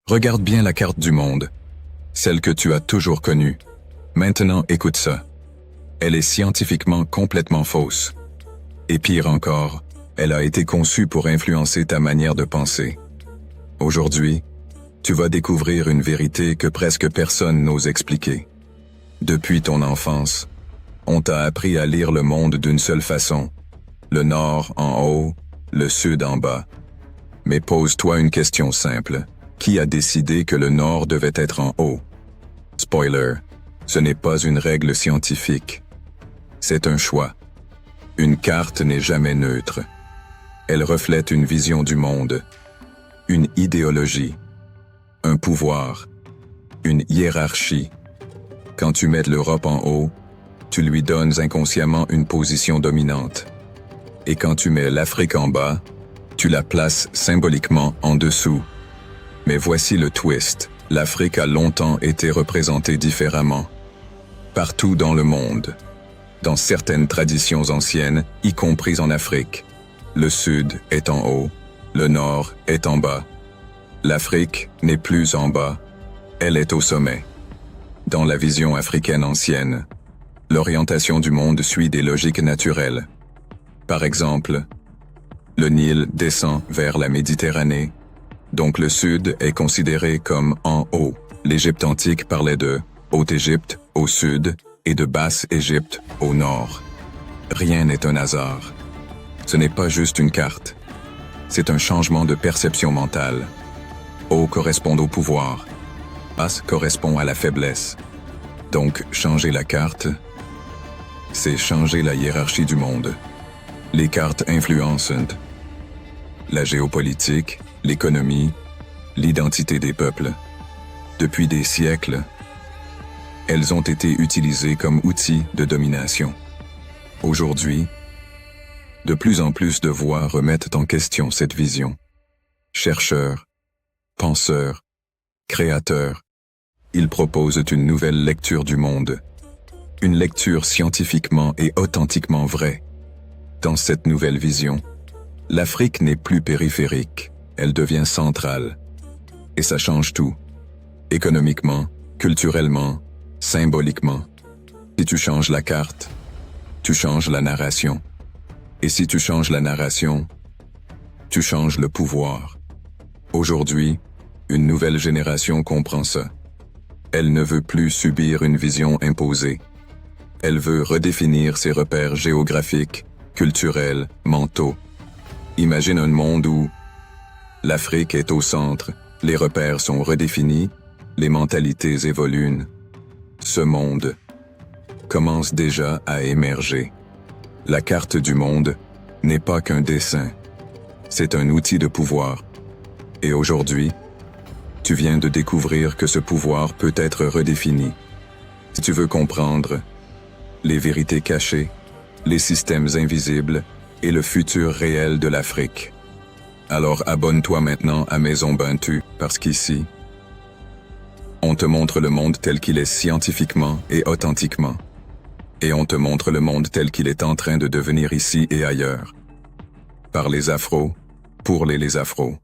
Regarde bien la carte du monde, celle que tu as toujours connue. Maintenant, écoute ça. Elle est scientifiquement complètement fausse. Et pire encore, elle a été conçue pour influencer ta manière de penser. Aujourd'hui, tu vas découvrir une vérité que presque personne n'ose expliquer. Depuis ton enfance, on t'a appris à lire le monde d'une seule façon, le nord en haut, le sud en bas. Mais pose-toi une question simple. Qui a décidé que le nord devait être en haut? Spoiler, ce n'est pas une règle scientifique. C'est un choix. Une carte n'est jamais neutre. Elle reflète une vision du monde, une idéologie, un pouvoir, une hiérarchie. Quand tu mets l'Europe en haut, tu lui donnes inconsciemment une position dominante. Et quand tu mets l'Afrique en bas, tu la places symboliquement en dessous. Mais voici le twist. L'Afrique a longtemps été représentée différemment. Partout dans le monde. Dans certaines traditions anciennes, y compris en Afrique, le Sud est en haut, le Nord est en bas. L'Afrique n'est plus en bas, elle est au sommet. Dans la vision africaine ancienne, l'orientation du monde suit des logiques naturelles. Par exemple, le Nil descend vers la Méditerranée, donc le Sud est considéré comme en haut. L'Égypte antique parlait de Haute-Égypte au sud et de Basse-Égypte au nord. Rien n'est un hasard. Ce n'est pas juste une carte. C'est un changement de perception mentale. Haut correspond au pouvoir. Basse correspond à la faiblesse. Donc, changer la carte, c'est changer la hiérarchie du monde. Les cartes influencent la géopolitique, l'économie, l'identité des peuples. Depuis des siècles, elles ont été utilisées comme outils de domination. Aujourd'hui, de plus en plus de voix remettent en question cette vision. Chercheurs, penseurs, créateurs, ils proposent une nouvelle lecture du monde, une lecture scientifiquement et authentiquement vraie. Dans cette nouvelle vision, l'Afrique n'est plus périphérique, elle devient centrale. Et ça change tout. Économiquement, culturellement, symboliquement. Si tu changes la carte, tu changes la narration. Et si tu changes la narration, tu changes le pouvoir. Aujourd'hui, une nouvelle génération comprend ça. Elle ne veut plus subir une vision imposée. Elle veut redéfinir ses repères géographiques, culturels, mentaux. Imagine un monde où l'Afrique est au centre, les repères sont redéfinis, les mentalités évoluent. Ce monde commence déjà à émerger. La carte du monde n'est pas qu'un dessin, c'est un outil de pouvoir. Et aujourd'hui, tu viens de découvrir que ce pouvoir peut être redéfini. Si tu veux comprendre les vérités cachées, les systèmes invisibles et le futur réel de l'Afrique, alors abonne-toi maintenant à Maison Bantu, parce qu'ici, on te montre le monde tel qu'il est scientifiquement et authentiquement. Et on te montre le monde tel qu'il est en train de devenir ici et ailleurs. Par les Afros, pour les Afros.